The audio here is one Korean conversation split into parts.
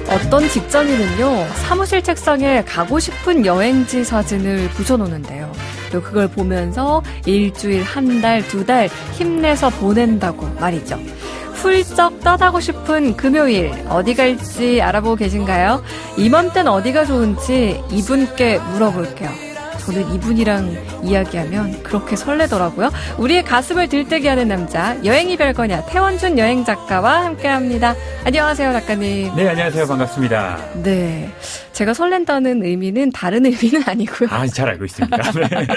어떤 직장인은요, 사무실 책상에 가고 싶은 여행지 사진을 붙여놓는데요. 또 그걸 보면서 일주일, 한 달, 두 달 힘내서 보낸다고 말이죠. 훌쩍 떠나고 싶은 금요일 어디 갈지 알아보고 계신가요? 이맘때는 어디가 좋은지 이분께 물어볼게요. 저는 이분이랑 이야기하면 그렇게 설레더라고요. 우리의 가슴을 들뜨게 하는 남자, 여행이 별거냐 태원준 여행작가와 함께합니다. 안녕하세요, 작가님. 네, 안녕하세요. 반갑습니다. 네, 제가 설렌다는 의미는 다른 의미는 아니고요. 잘 알고 있습니다. 네.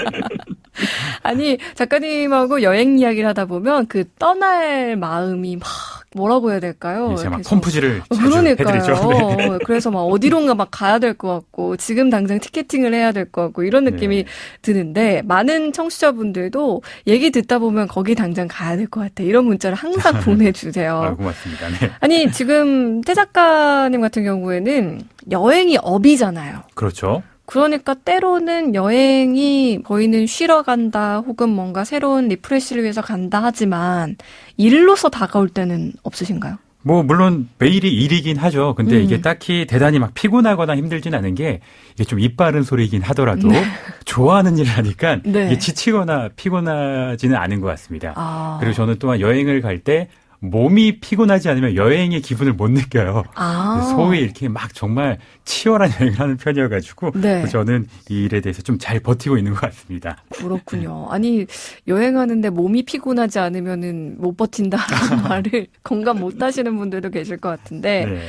아니, 작가님하고 여행 이야기를 하다 보면 그 떠날 마음이 막 뭐라고 해야 될까요? 네, 제가 막 펌프질을 자주 그러니까요. 해드리죠. 네. 그래서 막 어디론가 막 가야 될 것 같고 지금 당장 티켓팅을 해야 될 것 같고 이런 느낌이 드는데 많은 청취자분들도 얘기 듣다 보면 거기 당장 가야 될 것 같아. 이런 문자를 항상 보내주세요. 고맙습니다. 네. 아니, 지금 태 작가님 같은 경우에는 여행이 업이잖아요. 그렇죠. 그러니까 때로는 여행이 저희는 쉬러 간다 혹은 뭔가 새로운 리프레시를 위해서 간다 하지만 일로서 다가올 때는 없으신가요? 물론 매일이 일이긴 하죠. 근데 이게 딱히 대단히 막 피곤하거나 힘들진 않은 게 이게 좀 입 바른 소리이긴 하더라도 좋아하는 일을 하니까 이게 지치거나 피곤하지는 않은 것 같습니다. 그리고 저는 또한 여행을 갈 때 몸이 피곤하지 않으면 여행의 기분을 못 느껴요. 소위 이렇게 막 정말 치열한 여행을 하는 편이어가지고 저는 이 일에 대해서 좀 잘 버티고 있는 것 같습니다. 그렇군요. 아니, 여행하는데 몸이 피곤하지 않으면은 못 버틴다라는 말을 공감 못 하시는 분들도 계실 것 같은데 네.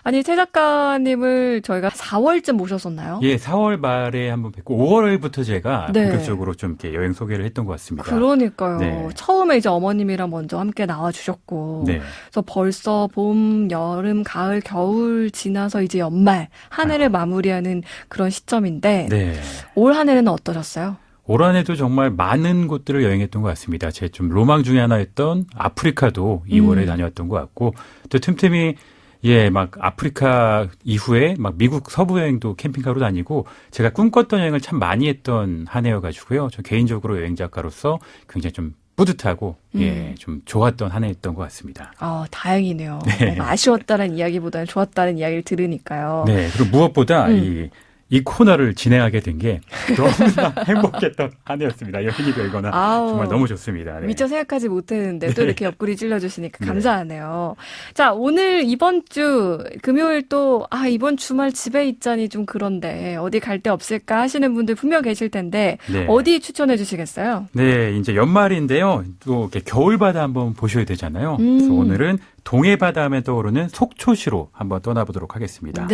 아니, 태 작가님을 저희가 4월쯤 모셨었나요? 예, 4월 말에 한번 뵙고 5월부터 제가 본격적으로 좀 이렇게 여행 소개를 했던 것 같습니다. 그러니까요. 네. 처음에 이제 어머님이랑 먼저 함께 나와주셨고, 그래서 벌써 봄, 여름, 가을, 겨울 지나서 이제 연말, 한 해를 마무리하는 그런 시점인데, 올 한 해는 어떠셨어요? 올 한 해도 정말 많은 곳들을 여행했던 것 같습니다. 제 좀 로망 중에 하나였던 아프리카도 2월에 다녀왔던 것 같고, 또 틈틈이 막 아프리카 이후에 막 미국 서부 여행도 캠핑카로 다니고 제가 꿈꿨던 여행을 참 많이 했던 한 해여가지고요. 저 개인적으로 여행 작가로서 굉장히 좀 뿌듯하고 좀 좋았던 한 해였던 것 같습니다. 다행이네요. 아쉬웠다는 이야기보다는 좋았다는 이야기를 들으니까요. 네, 그리고 무엇보다 이 코너를 진행하게 된 게 너무나 행복했던 한 해였습니다. 여행이 별거나 정말 너무 좋습니다. 네. 미처 생각하지 못했는데 또 이렇게 옆구리 찔러주시니까 감사하네요. 자, 오늘 이번 주 금요일 또 이번 주말 집에 있자니 좀 그런데 어디 갈 데 없을까 하시는 분들 분명 계실 텐데 어디 추천해 주시겠어요? 네, 이제 연말인데요. 또 이렇게 겨울바다 한번 보셔야 되잖아요. 그래서 오늘은 동해바다 하면 떠오르는 속초시로 한번 떠나보도록 하겠습니다.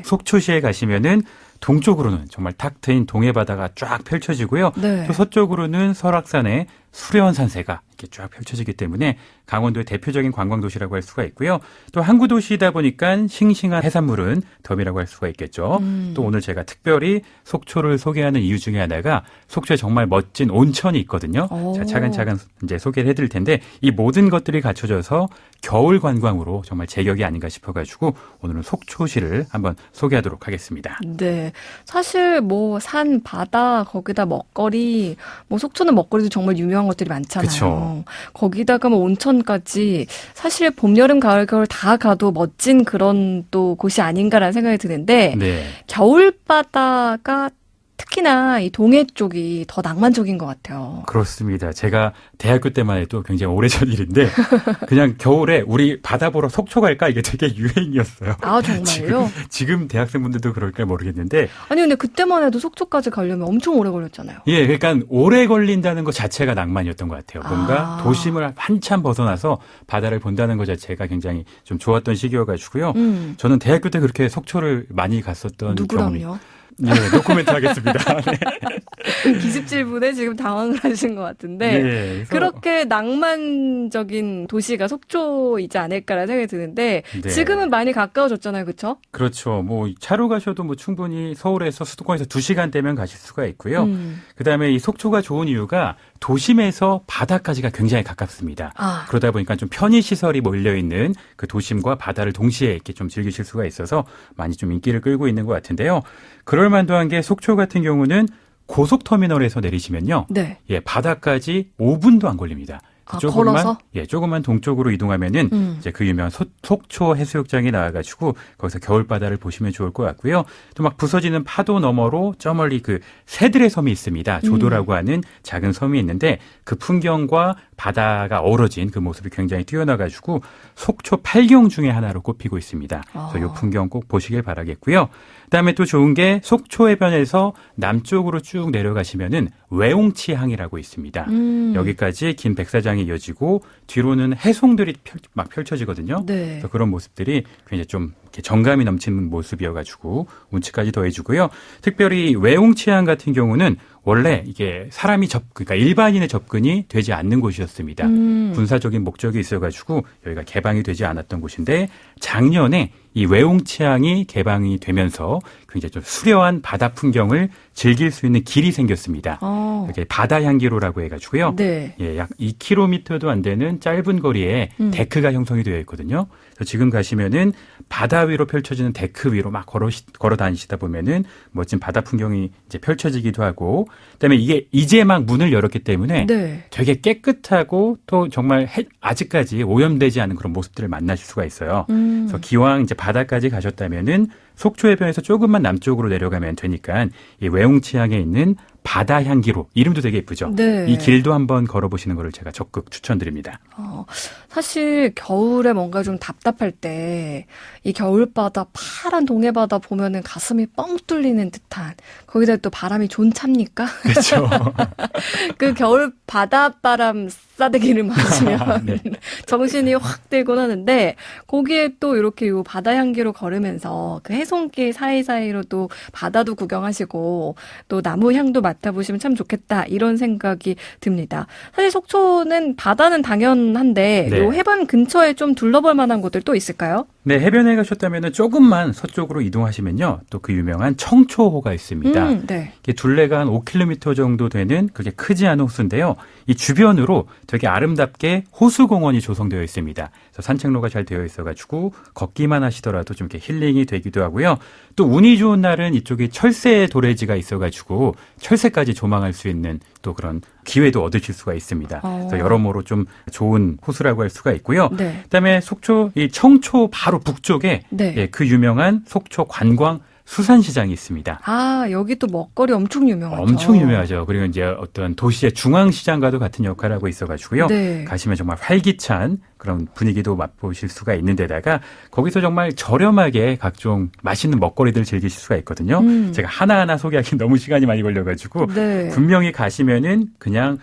속초시에 가시면은 동쪽으로는 정말 탁 트인 동해바다가 쫙 펼쳐지고요. 또 서쪽으로는 설악산의 수려산세가 이렇게 쫙 펼쳐지기 때문에 강원도의 대표적인 관광도시라고 할 수가 있고요. 또 항구도시이다 보니까 싱싱한 해산물은 덤이라고 할 수가 있겠죠. 또 오늘 제가 특별히 속초를 소개하는 이유 중에 하나가 속초에 정말 멋진 온천이 있거든요. 자, 차근차근 이제 소개를 해드릴 텐데 이 모든 것들이 갖춰져서 겨울 관광으로 정말 제격이 아닌가 싶어가지고 오늘은 속초시를 한번 소개하도록 하겠습니다. 네, 사실 산, 바다, 거기다 먹거리, 속초는 먹거리도 정말 유명한 것들이 많잖아요. 그쵸. 거기다가 온천까지 사실 봄, 여름, 가을, 겨울 다 가도 멋진 그런 또 곳이 아닌가라는 생각이 드는데 겨울바다가 특히나 이 동해 쪽이 더 낭만적인 것 같아요. 그렇습니다. 제가 대학교 때만 해도 굉장히 오래전 일인데 그냥 겨울에 우리 바다 보러 속초 갈까 이게 되게 유행이었어요. 정말요? 지금 대학생분들도 그럴까 모르겠는데 아니 근데 그때만 해도 속초까지 가려면 엄청 오래 걸렸잖아요. 예, 그러니까 오래 걸린다는 것 자체가 낭만이었던 것 같아요. 뭔가 도심을 한참 벗어나서 바다를 본다는 것 자체가 굉장히 좀 좋았던 시기여가지고요. 저는 대학교 때 그렇게 속초를 많이 갔었던 누구랑요? 네, 노코멘트 하겠습니다. 기습질문에 지금 당황을 하신 것 같은데 그렇게 낭만적인 도시가 속초이지 않을까라는 생각이 드는데 지금은 많이 가까워졌잖아요. 그렇죠? 그렇죠. 차로 가셔도 충분히 서울에서 수도권에서 2시간대면 가실 수가 있고요. 그다음에 이 속초가 좋은 이유가 도심에서 바다까지가 굉장히 가깝습니다. 그러다 보니까 좀 편의시설이 몰려있는 그 도심과 바다를 동시에 이렇게 좀 즐기실 수가 있어서 많이 좀 인기를 끌고 있는 것 같은데요. 그럴 만도 한 게 속초 같은 경우는 고속터미널에서 내리시면요. 네. 예, 바다까지 5분도 안 걸립니다. 걸어서? 예, 조금만 동쪽으로 이동하면은 이제 그 유명한 속초 해수욕장이 나와가지고 거기서 겨울바다를 보시면 좋을 것 같고요. 또 막 부서지는 파도 너머로 저 멀리 그 새들의 섬이 있습니다. 조도라고 하는 작은 섬이 있는데 그 풍경과 바다가 어우러진 그 모습이 굉장히 뛰어나가지고 속초 8경 중에 하나로 꼽히고 있습니다. 그래서 이 풍경 꼭 보시길 바라겠고요. 그다음에 또 좋은 게 속초 해변에서 남쪽으로 쭉 내려가시면은 외홍치항이라고 있습니다. 여기까지 긴 백사장이 이어지고 뒤로는 해송들이 막 펼쳐지거든요. 네. 그래서 그런 모습들이 굉장히 좀 이렇게 정감이 넘치는 모습이어가지고 운치까지 더해주고요. 특별히 외홍치항 같은 경우는 원래 이게 그러니까 일반인의 접근이 되지 않는 곳이었습니다. 군사적인 목적이 있어가지고 여기가 개방이 되지 않았던 곳인데 작년에 이 외홍치항이 개방이 되면서 굉장히 좀 수려한 바다 풍경을 즐길 수 있는 길이 생겼습니다. 이렇게 바다 향기로라고 해가지고요. 네. 예, 약 2km도 안 되는 짧은 거리에 데크가 형성이 되어 있거든요. 그래서 지금 가시면은 바다 위로 펼쳐지는 데크 위로 막 걸어 다니시다 보면은 멋진 바다 풍경이 이제 펼쳐지기도 하고, 그다음에 이게 이제 막 문을 열었기 때문에 네. 되게 깨끗하고 또 정말 아직까지 오염되지 않은 그런 모습들을 만나실 수가 있어요. 그래서 기왕 이제 바다까지 가셨다면은 속초 해변에서 조금만 남쪽으로 내려가면 되니까 이 외홍치항에 있는 바다 향기로, 이름도 되게 예쁘죠. 네. 이 길도 한번 걸어보시는 거를 제가 적극 추천드립니다. 사실 겨울에 뭔가 좀 답답할 때 이 겨울바다, 파란 동해바다 보면은 가슴이 뻥 뚫리는 듯한, 거기다 또 바람이 존찹니까? 그렇죠. 그 겨울 바닷바람 싸대기를 맞으면 네. 정신이 확 들곤 하는데, 거기에 또 이렇게 요 바다 향기로 걸으면서 그 해송길 사이사이로 또 바다도 구경하시고 또 나무 향도 맡아보시면 참 좋겠다, 이런 생각이 듭니다. 사실 속초는 바다는 당연한데 네. 요 해변 근처에 좀 둘러볼 만한 곳들 또 있을까요? 네, 해변에 가셨다면 조금만 서쪽으로 이동하시면요, 또 그 유명한 청초호가 있습니다. 네. 이게 둘레가 한 5km 정도 되는 그렇게 크지 않은 호수인데요. 이 주변으로 되게 아름답게 호수공원이 조성되어 있습니다. 그래서 산책로가 잘 되어 있어가지고 걷기만 하시더라도 좀 이렇게 힐링이 되기도 하고요. 또 운이 좋은 날은 이쪽에 철새 도래지가 있어가지고 철새까지 조망할 수 있는 또 그런 기회도 얻으실 수가 있습니다. 그래서 여러모로 좀 좋은 호수라고 할 수가 있고요. 네. 그다음에 속초 이 청초 바로 북쪽에 네. 예, 그 유명한 속초 관광 수산시장이 있습니다. 여기 또 먹거리 엄청 유명하죠. 엄청 유명하죠. 그리고 이제 어떤 도시의 중앙시장과도 같은 역할을 하고 있어가지고요. 네. 가시면 정말 활기찬 그런 분위기도 맛보실 수가 있는 데다가 거기서 정말 저렴하게 각종 맛있는 먹거리들 즐기실 수가 있거든요. 제가 하나하나 소개하기 너무 시간이 많이 걸려가지고 네. 분명히 가시면은 그냥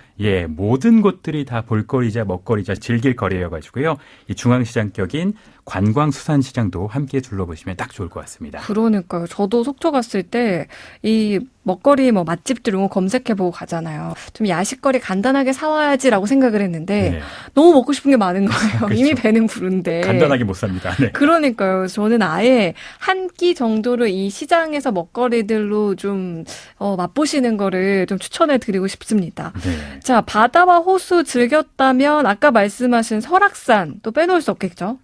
모든 곳들이 다 볼거리자 먹거리자 즐길 거리여가지고요. 이 중앙시장격인 관광수산시장도 함께 둘러보시면 딱 좋을 것 같습니다. 그러니까요. 저도 속초 갔을 때 이 먹거리 맛집들 이런 거 검색해보고 가잖아요. 좀 야식거리 간단하게 사와야지라고 생각을 했는데 네. 너무 먹고 싶은 게 많은 거예요. 그렇죠. 이미 배는 부른데. 간단하게 못 삽니다. 네. 그러니까요. 저는 아예 한 끼 정도를 이 시장에서 먹거리들로 좀 맛보시는 거를 좀 추천해드리고 싶습니다. 네. 자, 바다와 호수 즐겼다면 아까 말씀하신 설악산 또 빼놓을 수 없겠죠?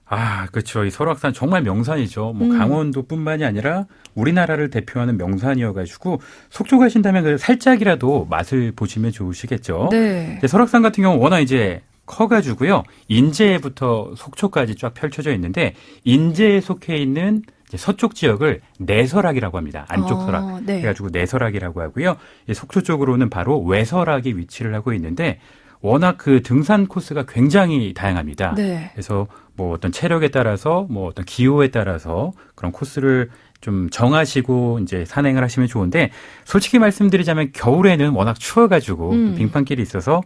그렇죠. 이 설악산 정말 명산이죠. 강원도뿐만이 아니라 우리나라를 대표하는 명산이어가지고 속초 가신다면 그 살짝이라도 맛을 보시면 좋으시겠죠. 네. 설악산 같은 경우 워낙 이제 커가지고요. 인제부터 속초까지 쫙 펼쳐져 있는데 인제에 속해 있는 서쪽 지역을 내설악이라고 합니다. 안쪽 설악. 네. 그래가지고 내설악이라고 하고요. 속초 쪽으로는 바로 외설악이 위치를 하고 있는데 워낙 그 등산 코스가 굉장히 다양합니다. 네. 그래서 어떤 체력에 따라서 어떤 기호에 따라서 그런 코스를 좀 정하시고 이제 산행을 하시면 좋은데, 솔직히 말씀드리자면 겨울에는 워낙 추워가지고 빙판길이 있어서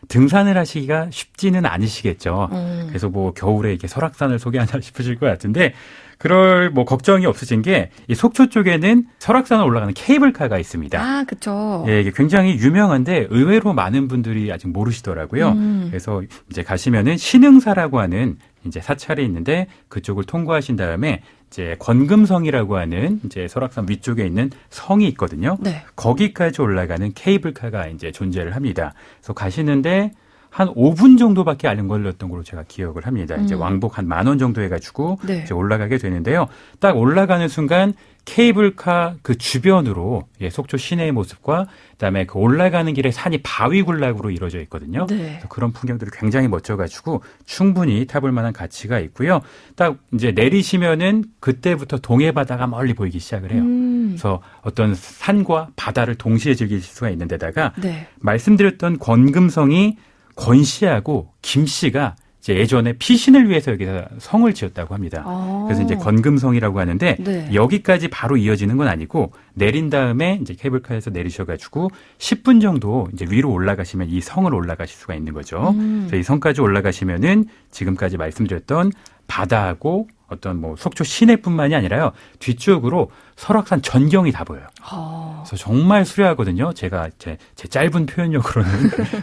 등산을 하시기가 쉽지는 않으시겠죠. 그래서 겨울에 이렇게 설악산을 소개하나 싶으실 것 같은데, 그럴 걱정이 없으신 게 이 속초 쪽에는 설악산을 올라가는 케이블카가 있습니다. 그렇죠. 예, 이게 굉장히 유명한데 의외로 많은 분들이 아직 모르시더라고요. 그래서 이제 가시면은 신흥사라고 하는 이제 사찰이 있는데 그쪽을 통과하신 다음에 이제 권금성이라고 하는 이제 설악산 위쪽에 있는 성이 있거든요. 네. 거기까지 올라가는 케이블카가 이제 존재를 합니다. 그래서 가시는데 한 5분 정도밖에 안 걸렸던 걸로 제가 기억을 합니다. 이제 왕복 한 10,000원 정도 해가지고 네. 이제 올라가게 되는데요. 딱 올라가는 순간 케이블카 그 주변으로 속초 시내의 모습과 그다음에 그 올라가는 길에 산이 바위군락으로 이루어져 있거든요. 네. 그래서 그런 풍경들이 굉장히 멋져가지고 충분히 타볼 만한 가치가 있고요. 딱 이제 내리시면은 그때부터 동해 바다가 멀리 보이기 시작을 해요. 그래서 어떤 산과 바다를 동시에 즐길 수가 있는 데다가 네. 말씀드렸던 권금성이 권 씨하고 김 씨가 이제 예전에 피신을 위해서 여기서 성을 지었다고 합니다. 그래서 이제 권금성이라고 하는데 네. 여기까지 바로 이어지는 건 아니고 내린 다음에 이제 케이블카에서 내리셔가지고 10분 정도 이제 위로 올라가시면 이 성을 올라가실 수가 있는 거죠. 그래서 이 성까지 올라가시면은 지금까지 말씀드렸던 바다하고 어떤 뭐 속초 시내뿐만이 아니라요. 뒤쪽으로 설악산 전경이 다 보여요. 그래서 정말 수려하거든요. 제가 제 짧은 표현력으로는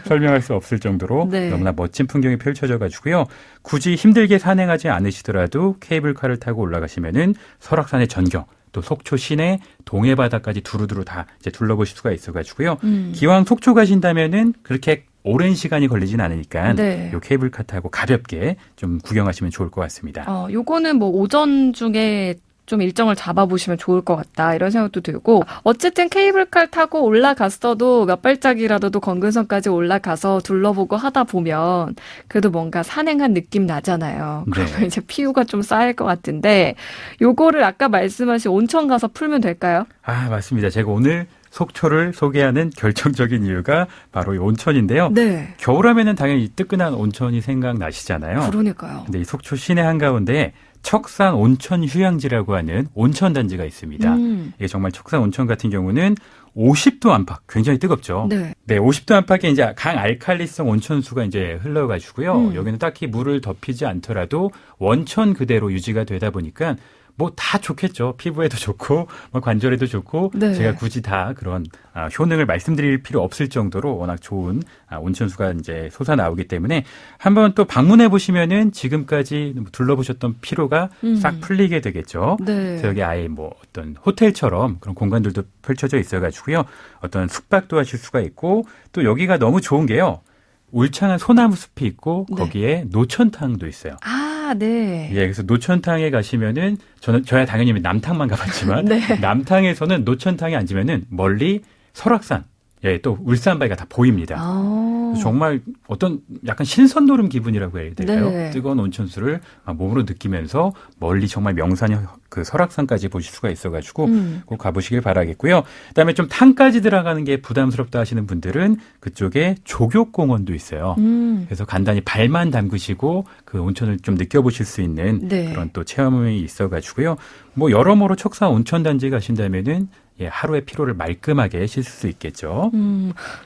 설명할 수 없을 정도로 네. 너무나 멋진 풍경이 펼쳐져 가지고요. 굳이 힘들게 산행하지 않으시더라도 케이블카를 타고 올라가시면은 설악산의 전경 또 속초 시내 동해바다까지 두루두루 다 이제 둘러보실 수가 있어 가지고요. 기왕 속초 가신다면은 그렇게 오랜 시간이 걸리진 않으니까 네. 요 케이블카 타고 가볍게 좀 구경하시면 좋을 것 같습니다. 요거는 뭐 오전 중에 좀 일정을 잡아보시면 좋을 것 같다 이런 생각도 들고 어쨌든 케이블카를 타고 올라갔어도 몇 발짝이라도 권금성까지 올라가서 둘러보고 하다 보면 그래도 뭔가 산행한 느낌 나잖아요. 그러면 네. 이제 피로가 좀 쌓일 것 같은데 요거를 아까 말씀하신 온천 가서 풀면 될까요? 맞습니다. 제가 오늘 속초를 소개하는 결정적인 이유가 바로 이 온천인데요. 네. 겨울하면은 당연히 뜨끈한 온천이 생각나시잖아요. 그러니까요. 근데 이 속초 시내 한가운데 척산 온천 휴양지라고 하는 온천 단지가 있습니다. 이게 정말 척산 온천 같은 경우는 50도 안팎, 굉장히 뜨겁죠. 네. 네, 50도 안팎에 이제 강알칼리성 온천수가 이제 흘러가지고요. 여기는 딱히 물을 덮이지 않더라도 원천 그대로 유지가 되다 보니까 뭐 다 좋겠죠. 피부에도 좋고 뭐 관절에도 좋고 네. 제가 굳이 다 그런 효능을 말씀드릴 필요 없을 정도로 워낙 좋은 온천수가 이제 솟아나오기 때문에 한번 또 방문해 보시면은 지금까지 둘러보셨던 피로가 싹 풀리게 되겠죠. 네. 그래서 여기 아예 뭐 어떤 호텔처럼 그런 공간들도 펼쳐져 있어가지고요. 어떤 숙박도 하실 수가 있고 또 여기가 너무 좋은 게요. 울창한 소나무 숲이 있고 거기에 네. 노천탕도 있어요. 네. 예, 그래서 노천탕에 가시면은 저야 당연히 남탕만 가봤지만 네. 남탕에서는 노천탕에 앉으면은 멀리 설악산, 예, 또 울산바위가 다 보입니다. 정말 어떤 약간 신선노름 기분이라고 해야 될까요? 네. 뜨거운 온천수를 몸으로 느끼면서 멀리 정말 명산이 그 설악산까지 보실 수가 있어가지고 꼭 가보시길 바라겠고요. 그다음에 좀 탄까지 들어가는 게 부담스럽다 하시는 분들은 그쪽에 조교공원도 있어요. 그래서 간단히 발만 담그시고 그 온천을 좀 느껴보실 수 있는 네. 그런 또 체험이 있어가지고요. 뭐 여러모로 척산 온천단지 가신다면은 예, 하루의 피로를 말끔하게 씻을 수 있겠죠.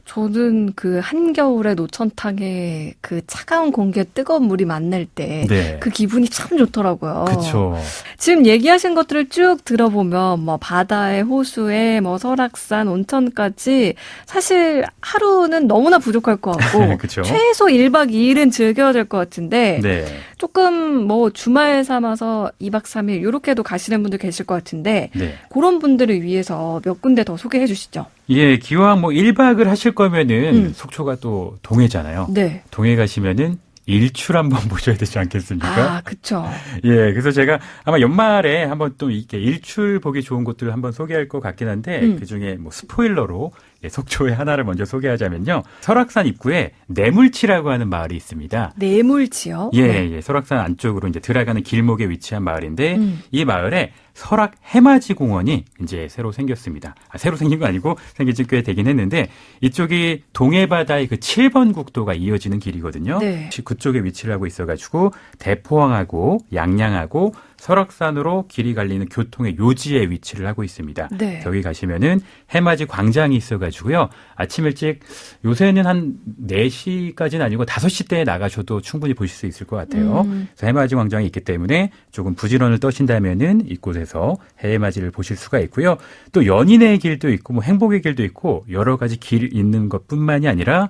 저는 그 한겨울에 노천탕에 그 차가운 공기에 뜨거운 물이 만날 때 그 기분이 참 좋더라고요. 그렇죠. 지금 얘기하신 것들을 쭉 들어보면 뭐 바다에 호수에 뭐 설악산 온천까지 사실 하루는 너무나 부족할 것 같고 최소 1박 2일은 즐겨야 될 것 같은데 네. 조금 뭐 주말 삼아서 2박 3일 이렇게도 가시는 분들 계실 것 같은데 네. 그런 분들을 위해서 몇 군데 더 소개해 주시죠. 예, 기왕 뭐 1박을 하실 거면은 속초가 또 동해잖아요. 네. 동해 가시면은 일출 한번 보셔야 되지 않겠습니까? 그렇죠. 예, 그래서 제가 아마 연말에 한번 또 이렇게 일출 보기 좋은 곳들을 한번 소개할 것 같긴 한데 그중에 뭐 스포일러로 속초의 하나를 먼저 소개하자면요. 설악산 입구에 내물치라고 하는 마을이 있습니다. 내물치요? 예, 설악산 안쪽으로 이제 들어가는 길목에 위치한 마을인데 이 마을에 설악 해맞이 공원이 이제 새로 생겼습니다. 새로 생긴 건 아니고 생긴 지 꽤 되긴 했는데 이쪽이 동해바다의 그 7번 국도가 이어지는 길이거든요. 네. 그쪽에 위치를 하고 있어가지고 대포항하고 양양하고 설악산으로 길이 갈리는 교통의 요지에 위치를 하고 있습니다. 네. 여기 가시면은 해맞이 광장이 있어가지고요. 아침 일찍 요새는 한 4시까지는 아니고 5시 때에 나가셔도 충분히 보실 수 있을 것 같아요. 그래서 해맞이 광장이 있기 때문에 조금 부지런을 떠신다면은 이곳에서 해맞이를 보실 수가 있고요. 또 연인의 길도 있고 뭐 행복의 길도 있고 여러 가지 길 있는 것뿐만이 아니라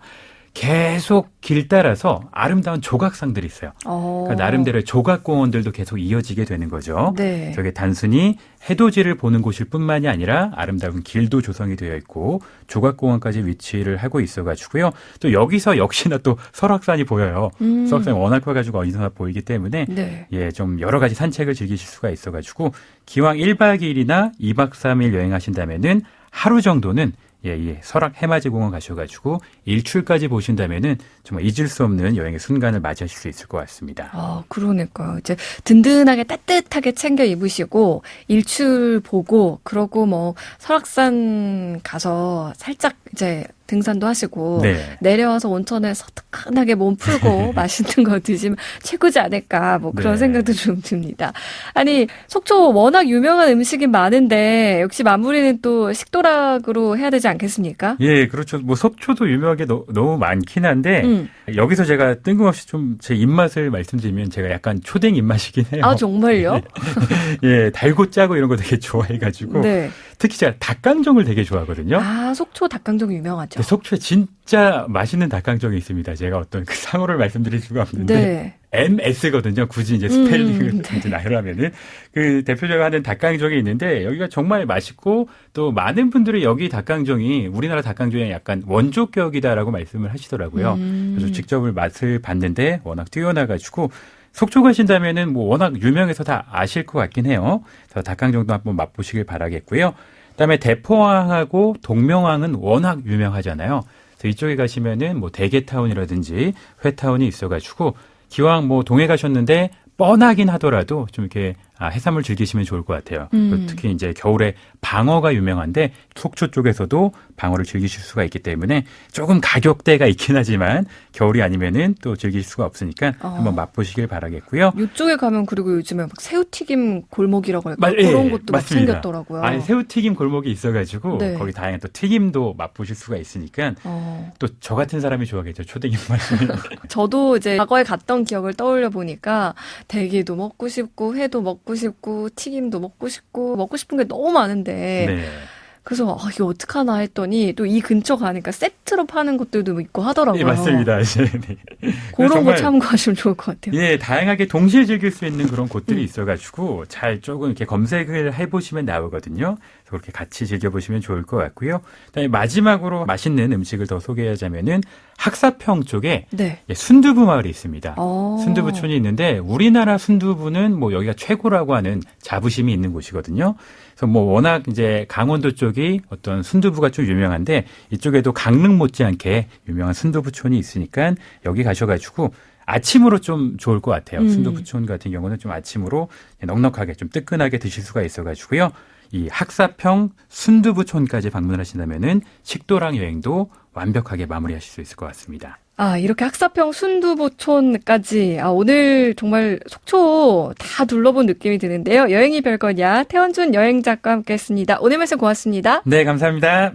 계속 길 따라서 아름다운 조각상들이 있어요. 그러니까 나름대로의 조각공원들도 계속 이어지게 되는 거죠. 네. 저게 단순히 해돋이를 보는 곳일 뿐만이 아니라 아름다운 길도 조성이 되어 있고 조각공원까지 위치를 하고 있어가지고요. 또 여기서 역시나 또 설악산이 보여요. 설악산이 워낙 커가지고 어디서나 보이기 때문에 네. 예, 좀 여러 가지 산책을 즐기실 수가 있어가지고 기왕 1박 2일이나 2박 3일 여행하신다면은 하루 정도는 이 설악 해맞이 공원 가셔가지고 일출까지 보신다면은 정말 잊을 수 없는 여행의 순간을 맞이하실 수 있을 것 같습니다. 그러니까요. 이제 든든하게 따뜻하게 챙겨 입으시고 일출 보고 그러고 뭐 설악산 가서 살짝 이제 등산도 하시고 네. 내려와서 온천에서 뜨끈하게 몸 풀고 맛있는 거 드시면 최고지 않을까 뭐 그런 네. 생각도 좀 듭니다. 아니 속초 워낙 유명한 음식이 많은데 역시 마무리는 또 식도락으로 해야 되지 않겠습니까? 예, 그렇죠. 뭐 속초도 유명한 게 너무 많긴 한데 여기서 제가 뜬금없이 좀 제 입맛을 말씀드리면 제가 약간 초딩 입맛이긴 해요. 아 정말요? 예, 달고 짜고 이런 거 되게 좋아해가지고 네. 특히 제가 닭강정을 되게 좋아하거든요. 아 속초 닭강정 유명하죠. 속초에 진짜 맛있는 닭강정이 있습니다. 제가 어떤 그 상호를 말씀드릴 수가 없는데 네. MS거든요. 굳이 이제 스펠링을 이제 나열하면은 그 대표적으로 하는 닭강정이 있는데 여기가 정말 맛있고 또 많은 분들이 여기 닭강정이 우리나라 닭강정의 약간 원조격이다라고 말씀을 하시더라고요. 그래서 직접 맛을 봤는데 워낙 뛰어나가지고 속초 가신다면은 뭐 워낙 유명해서 다 아실 것 같긴 해요. 그래서 닭강정도 한번 맛보시길 바라겠고요. 그다음에 대포항하고 동명항은 워낙 유명하잖아요. 그래서 이쪽에 가시면은 뭐 대게타운이라든지 회타운이 있어가지고 기왕 뭐 동해 가셨는데 뻔하긴 하더라도 좀 이렇게 해산물 즐기시면 좋을 것 같아요. 특히 이제 겨울에 방어가 유명한데 속초 쪽에서도 방어를 즐기실 수가 있기 때문에 조금 가격대가 있긴 하지만 겨울이 아니면은 또 즐길 수가 없으니까 한번 맛보시길 바라겠고요. 이쪽에 가면 그리고 요즘에 막 새우튀김 골목이라고 할까 그런 것도 막 생겼더라고요. 아니 새우튀김 골목이 있어가지고 네. 거기 다양한 또 튀김도 맛보실 수가 있으니까 또 저 같은 사람이 좋아하겠죠. 초딩 입맛을. 저도 이제 과거에 갔던 기억을 떠올려 보니까 대게도 먹고 싶고 회도 먹고 싶고 튀김도 먹고 싶은 게 너무 많은데 네. 그래서 이게 어떡하나 했더니 또 이 근처 가니까 세트로 파는 것들도 있고 하더라고요. 네, 맞습니다. 네. 그런 거 참고하시면 좋을 것 같아요. 예, 다양하게 동시에 즐길 수 있는 그런 곳들이 있어가지고 잘 조금 이렇게 검색을 해보시면 나오거든요. 그래서 그렇게 같이 즐겨보시면 좋을 것 같고요. 그다음에 마지막으로 맛있는 음식을 더 소개하자면은 학사평 쪽에 네. 순두부 마을이 있습니다. 순두부촌이 있는데 우리나라 순두부는 뭐 여기가 최고라고 하는 자부심이 있는 곳이거든요. 그래서 뭐 워낙 이제 강원도 쪽이 어떤 순두부가 좀 유명한데 이쪽에도 강릉 못지않게 유명한 순두부촌이 있으니까 여기 가셔가지고 아침으로 좀 좋을 것 같아요. 순두부촌 같은 경우는 좀 아침으로 넉넉하게 좀 뜨끈하게 드실 수가 있어가지고요. 이 학사평 순두부촌까지 방문을 하신다면은 식도락 여행도 완벽하게 마무리하실 수 있을 것 같습니다. 이렇게 학사평 순두부촌까지 오늘 정말 속초 다 둘러본 느낌이 드는데요. 여행이 별거냐 태원준 여행작가와 함께했습니다. 오늘 말씀 고맙습니다. 네, 감사합니다.